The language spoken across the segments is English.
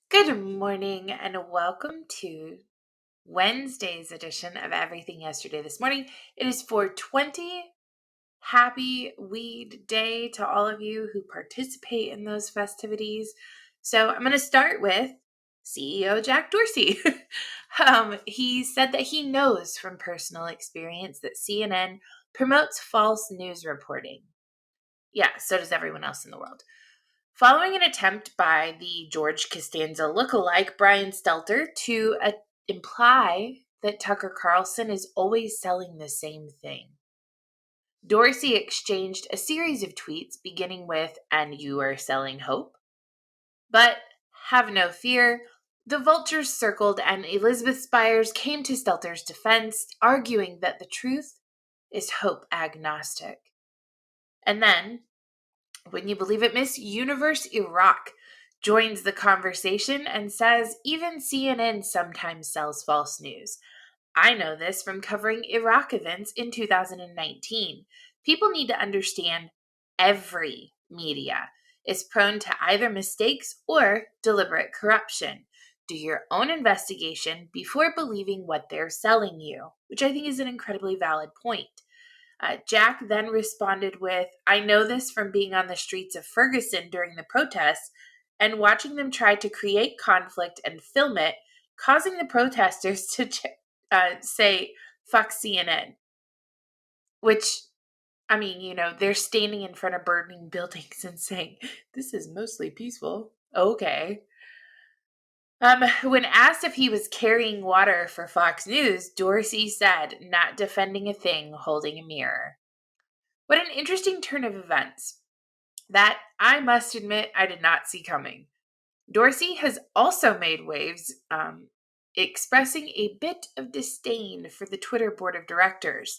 Good morning and welcome to Wednesday's edition of Everything Yesterday This Morning. It is 420. Happy Weed Day to all of you who participate in those festivities. So I'm going to start with CEO Jack Dorsey. He said that he knows from personal experience that CNN promotes false news reporting. Yeah, so does everyone else in the world. Following an attempt by the George Costanza lookalike Brian Stelter to imply that Tucker Carlson is always selling the same thing, Dorsey exchanged a series of tweets beginning with, "And you are selling hope?" But have no fear, the vultures circled and Elizabeth Spires came to Stelter's defense, arguing that the truth is hope agnostic. And then, when you believe it, Miss Universe Iraq joins the conversation and says even CNN sometimes sells false news. I know this from covering Iraq events in 2019. People need to understand every media is prone to either mistakes or deliberate corruption. Do your own investigation before believing what they're selling you, which I think is an incredibly valid point. Jack then responded with, "I know this from being on the streets of Ferguson during the protests and watching them try to create conflict and film it, causing the protesters to say, 'fuck CNN.'" Which, I mean, they're standing in front of burning buildings and saying, "This is mostly peaceful." Okay. When asked if he was carrying water for Fox News, Dorsey said, "Not defending a thing, holding a mirror." What an interesting turn of events that I must admit I did not see coming. Dorsey has also made waves, expressing a bit of disdain for the Twitter board of directors.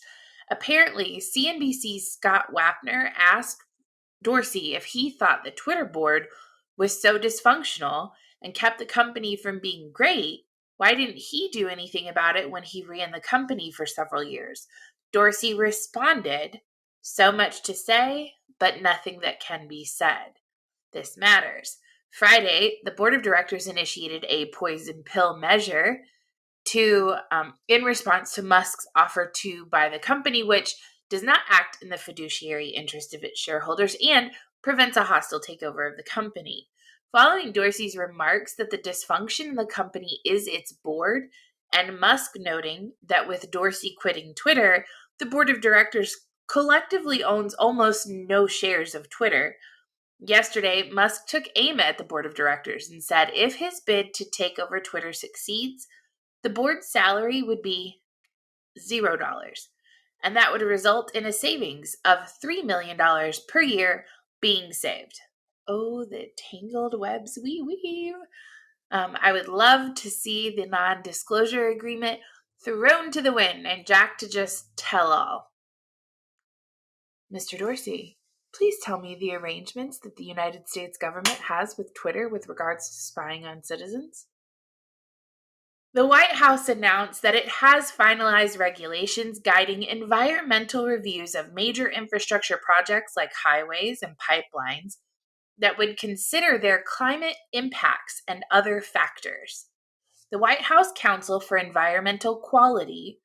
Apparently, CNBC's Scott Wapner asked Dorsey if he thought the Twitter board was so dysfunctional and kept the company from being great. Why didn't he do anything about it when he ran the company for several years? Dorsey responded, "So much to say, but nothing that can be said. This matters." Friday, the board of directors initiated a poison pill measure in response to Musk's offer to buy the company, which does not act in the fiduciary interest of its shareholders and prevents a hostile takeover of the company. Following Dorsey's remarks that the dysfunction in the company is its board, and Musk noting that with Dorsey quitting Twitter, the board of directors collectively owns almost no shares of Twitter. Yesterday, Musk took aim at the board of directors and said if his bid to take over Twitter succeeds, the board's salary would be $0, and that would result in a savings of $3 million per year being saved. Oh, the tangled webs we weave. I would love to see the non-disclosure agreement thrown to the wind and Jack to just tell all. Mr. Dorsey, please tell me the arrangements that the United States government has with Twitter with regards to spying on citizens. The White House announced that it has finalized regulations guiding environmental reviews of major infrastructure projects like highways and pipelines that would consider their climate impacts and other factors. The White House Council for Environmental Quality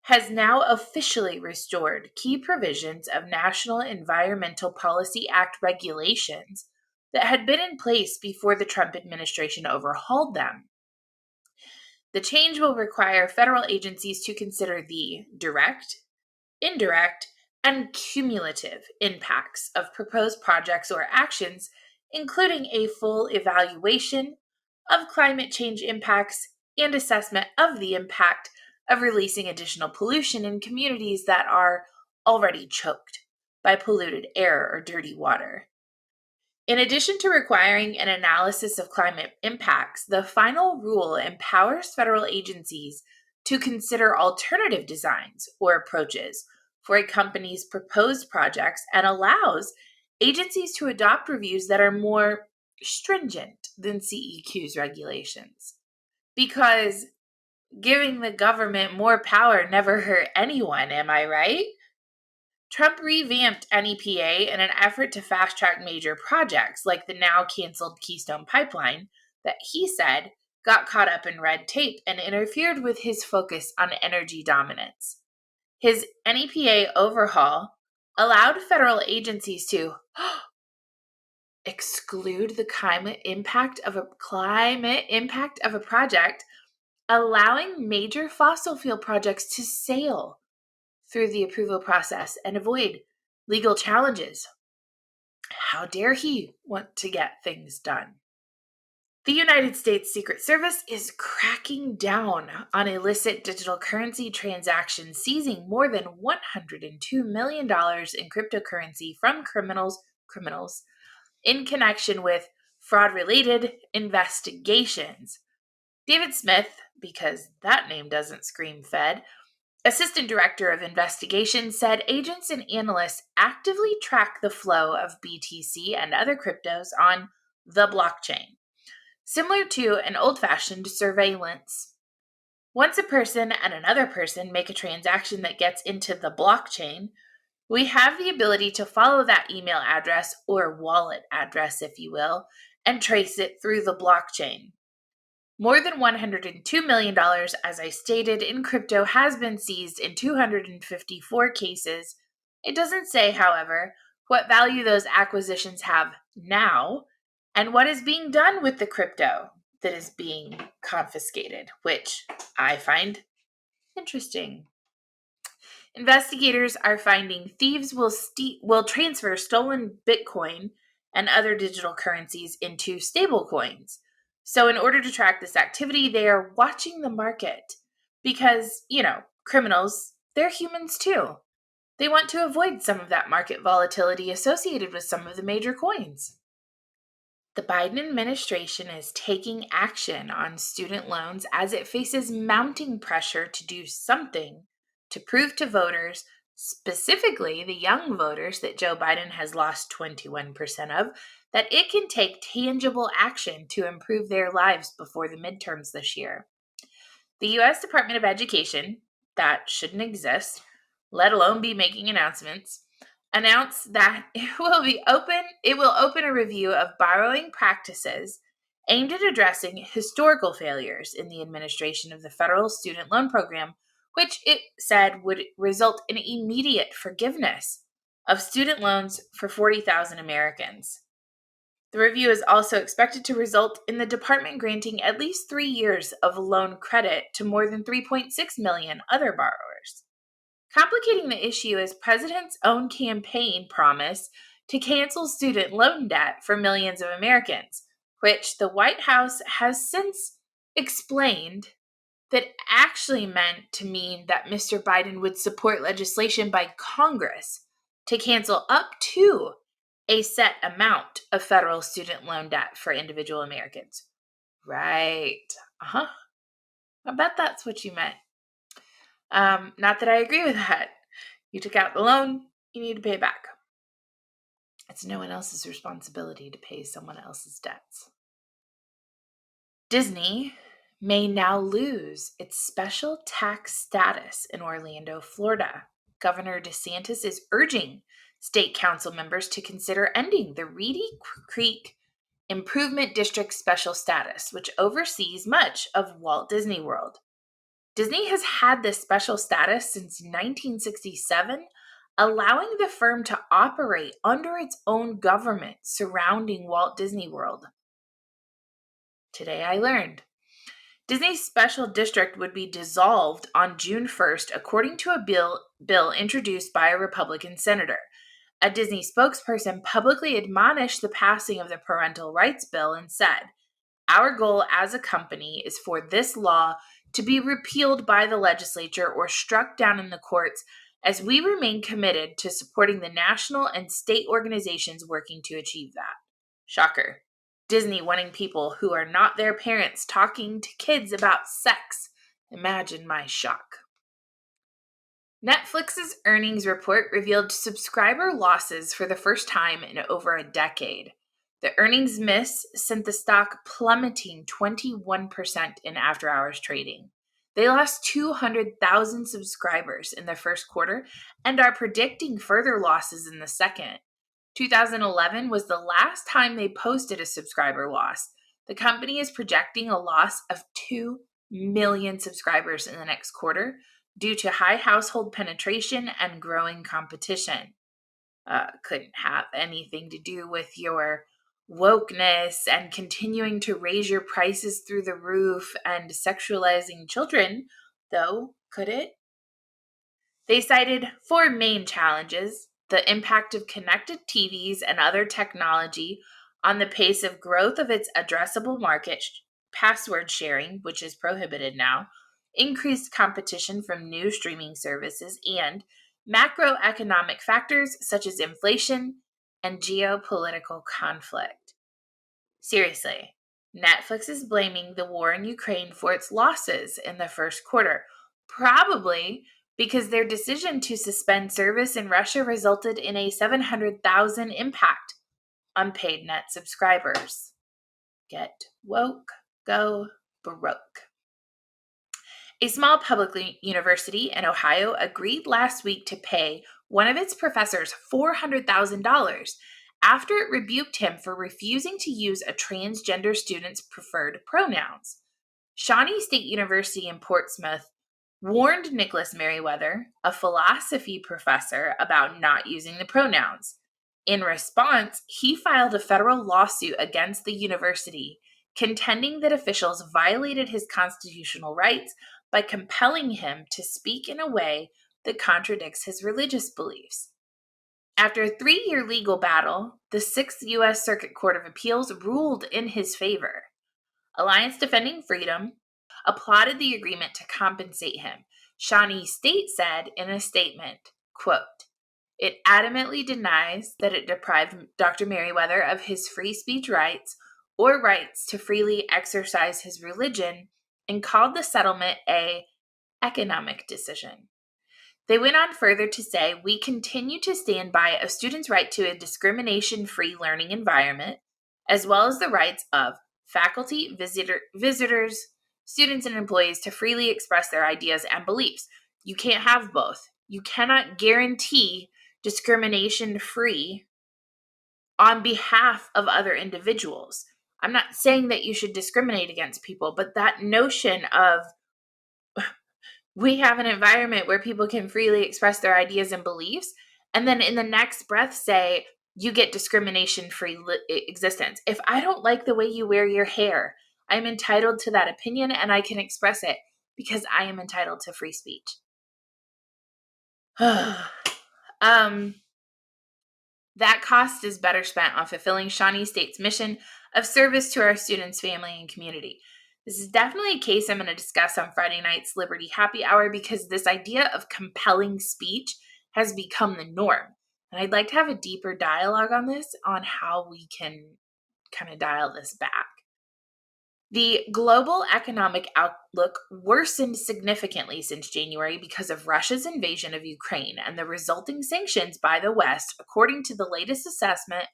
has now officially restored key provisions of National Environmental Policy Act regulations that had been in place before the Trump administration overhauled them. The change will require federal agencies to consider the direct, indirect, and cumulative impacts of proposed projects or actions, including a full evaluation of climate change impacts and assessment of the impact of releasing additional pollution in communities that are already choked by polluted air or dirty water. In addition to requiring an analysis of climate impacts, the final rule empowers federal agencies to consider alternative designs or approaches for a company's proposed projects and allows agencies to adopt reviews that are more stringent than CEQ's regulations. Because giving the government more power never hurt anyone, am I right? Trump revamped NEPA in an effort to fast-track major projects like the now canceled Keystone Pipeline that he said got caught up in red tape and interfered with his focus on energy dominance. His NEPA overhaul allowed federal agencies to exclude the climate impact of a project, allowing major fossil fuel projects to sail through the approval process and avoid legal challenges. How dare he want to get things done? The United States Secret Service is cracking down on illicit digital currency transactions, seizing more than $102 million in cryptocurrency from criminals in connection with fraud-related investigations. David Smith, because that name doesn't scream Fed, Assistant Director of Investigation, said agents and analysts actively track the flow of BTC and other cryptos on the blockchain, similar to an old-fashioned surveillance. Once a person and another person make a transaction that gets into the blockchain, we have the ability to follow that email address, or wallet address, if you will, and trace it through the blockchain. More than $102 million, as I stated, in crypto has been seized in 254 cases. It doesn't say, however, what value those acquisitions have now and what is being done with the crypto that is being confiscated, which I find interesting. Investigators are finding thieves will transfer stolen Bitcoin and other digital currencies into stablecoins. So in order to track this activity, they are watching the market because, criminals, they're humans too. They want to avoid some of that market volatility associated with some of the major coins. The Biden administration is taking action on student loans as it faces mounting pressure to do something to prove to voters, specifically the young voters that Joe Biden has lost 21% of, that it can take tangible action to improve their lives before the midterms this year. The U.S. Department of Education, that shouldn't exist, let alone be making announcements, announced that it will open a review of borrowing practices aimed at addressing historical failures in the administration of the federal student loan program, which it said would result in immediate forgiveness of student loans for 40,000 Americans. The review is also expected to result in the department granting at least 3 years of loan credit to more than 3.6 million other borrowers. Complicating the issue is President's own campaign promise to cancel student loan debt for millions of Americans, which the White House has since explained that actually meant to mean that Mr. Biden would support legislation by Congress to cancel up to a set amount of federal student loan debt for individual Americans. Right. I bet that's what you meant. Not that I agree with that. You took out the loan, you need to pay it back. It's no one else's responsibility to pay someone else's debts. Disney may now lose its special tax status in Orlando, Florida. Governor DeSantis is urging state council members to consider ending the Reedy Creek Improvement District special status, which oversees much of Walt Disney World. Disney has had this special status since 1967, allowing the firm to operate under its own government surrounding Walt Disney World. Today I learned Disney's special district would be dissolved on June 1st, according to a bill introduced by a Republican senator. A Disney spokesperson publicly admonished the passing of the parental rights bill and said, "Our goal as a company is for this law to be repealed by the legislature or struck down in the courts, as we remain committed to supporting the national and state organizations working to achieve that." Shocker. Disney wanting people who are not their parents talking to kids about sex. Imagine my shock. Netflix's earnings report revealed subscriber losses for the first time in over a decade. The earnings miss sent the stock plummeting 21% in after-hours trading. They lost 200,000 subscribers in the first quarter and are predicting further losses in the second. 2011 was the last time they posted a subscriber loss. The company is projecting a loss of 2 million subscribers in the next quarter due to high household penetration and growing competition. Couldn't have anything to do with your wokeness and continuing to raise your prices through the roof and sexualizing children, though, could it? They cited four main challenges: the impact of connected TVs and other technology on the pace of growth of its addressable market, password sharing, which is prohibited now, increased competition from new streaming services, and macroeconomic factors such as inflation and geopolitical conflict. Seriously, Netflix is blaming the war in Ukraine for its losses in the first quarter, probably because their decision to suspend service in Russia resulted in a 700,000 impact on paid net subscribers. Get woke, go broke. A small public university in Ohio agreed last week to pay one of its professors $400,000 after it rebuked him for refusing to use a transgender student's preferred pronouns. Shawnee State University in Portsmouth warned Nicholas Merriweather, a philosophy professor, about not using the pronouns. In response, he filed a federal lawsuit against the university, contending that officials violated his constitutional rights by compelling him to speak in a way that contradicts his religious beliefs. After a 3-year legal battle, the 6th U.S. Circuit Court of Appeals ruled in his favor. Alliance Defending Freedom applauded the agreement to compensate him. Shawnee State said in a statement, quote, "It adamantly denies that it deprived Dr. Merriweather of his free speech rights or rights to freely exercise his religion, and called the settlement a economic decision." They went on further to say, "We continue to stand by a student's right to a discrimination-free learning environment, as well as the rights of faculty, visitors, students, and employees to freely express their ideas and beliefs. You can't have both. You cannot guarantee discrimination-free on behalf of other individuals." I'm not saying that you should discriminate against people, but that notion of we have an environment where people can freely express their ideas and beliefs, and then in the next breath say, you get discrimination-free existence. If I don't like the way you wear your hair, I'm entitled to that opinion and I can express it because I am entitled to free speech. That cost is better spent on fulfilling Shawnee State's mission of service to our students, family, and community. This is definitely a case I'm going to discuss on Friday night's Liberty Happy Hour because this idea of compelling speech has become the norm. And I'd like to have a deeper dialogue on this, on how we can kind of dial this back. The global economic outlook worsened significantly since January because of Russia's invasion of Ukraine and the resulting sanctions by the West, according to the latest assessment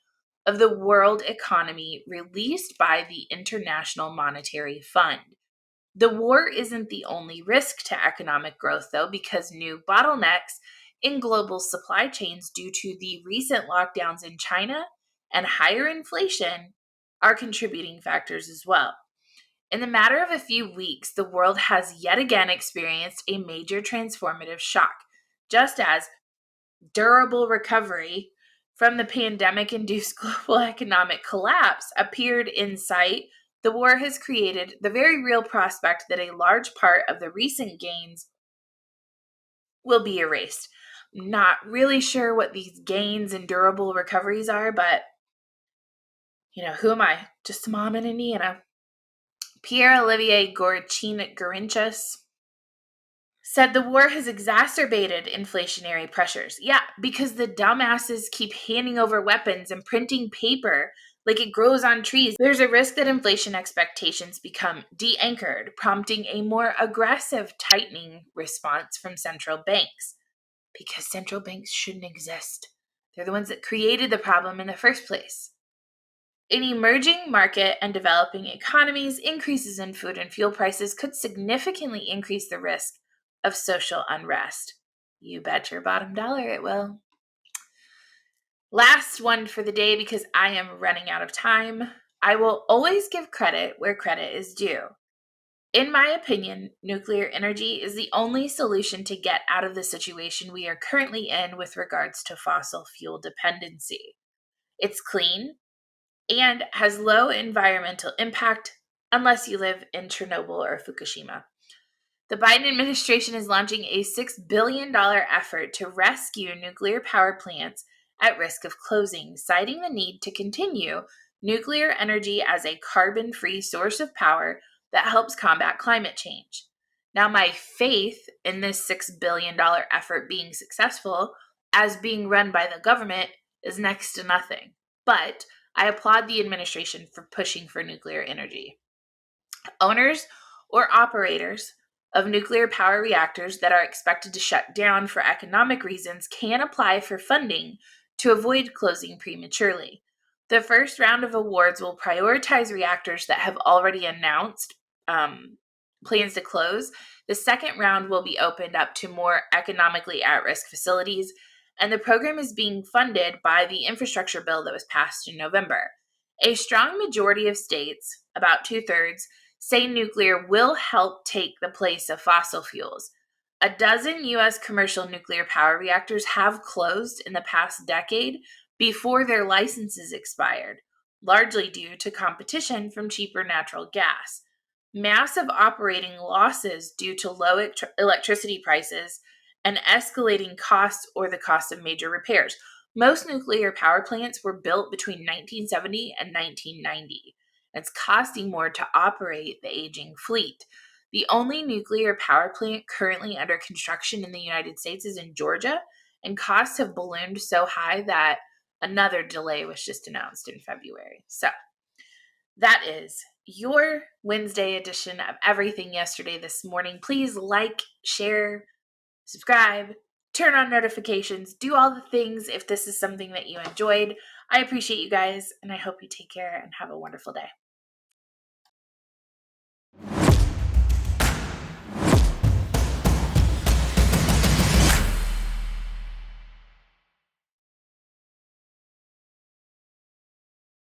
of the world economy released by the International Monetary Fund. The war isn't the only risk to economic growth, though, because new bottlenecks in global supply chains due to the recent lockdowns in China and higher inflation are contributing factors as well. In the matter of a few weeks, the world has yet again experienced a major transformative shock. Just as durable recovery from the pandemic-induced global economic collapse appeared in sight, the war has created the very real prospect that a large part of the recent gains will be erased. I'm not really sure what these gains and durable recoveries are, but, who am I? Just a mom and a Nina. Pierre-Olivier Gorinchas said the war has exacerbated inflationary pressures. Yeah, because the dumbasses keep handing over weapons and printing paper like it grows on trees. There's a risk that inflation expectations become de-anchored, prompting a more aggressive tightening response from central banks. Because central banks shouldn't exist. They're the ones that created the problem in the first place. In emerging market and developing economies, increases in food and fuel prices could significantly increase the risk of social unrest. You bet your bottom dollar it will. Last one for the day, because I am running out of time. I will always give credit where credit is due. In my opinion, nuclear energy is the only solution to get out of the situation we are currently in with regards to fossil fuel dependency. It's clean and has low environmental impact unless you live in Chernobyl or Fukushima. The Biden administration is launching a $6 billion effort to rescue nuclear power plants at risk of closing, citing the need to continue nuclear energy as a carbon-free source of power that helps combat climate change. Now, my faith in this $6 billion effort being successful as being run by the government is next to nothing. But I applaud the administration for pushing for nuclear energy. Owners or operators of nuclear power reactors that are expected to shut down for economic reasons can apply for funding to avoid closing prematurely. The first round of awards will prioritize reactors that have already announced plans to close. The second round will be opened up to more economically at risk facilities, and the program is being funded by the infrastructure bill that was passed in November. A strong majority of states, about 2/3, say nuclear will help take the place of fossil fuels. A dozen U.S. commercial nuclear power reactors have closed in the past decade before their licenses expired, largely due to competition from cheaper natural gas. Massive operating losses due to low electricity prices and escalating costs or the cost of major repairs. Most nuclear power plants were built between 1970 and 1990. It's costing more to operate the aging fleet. The only nuclear power plant currently under construction in the United States is in Georgia, and costs have ballooned so high that another delay was just announced in February. So, that is your Wednesday edition of Everything Yesterday this morning. Please like, share, subscribe, turn on notifications, do all the things if this is something that you enjoyed. I appreciate you guys, and I hope you take care and have a wonderful day.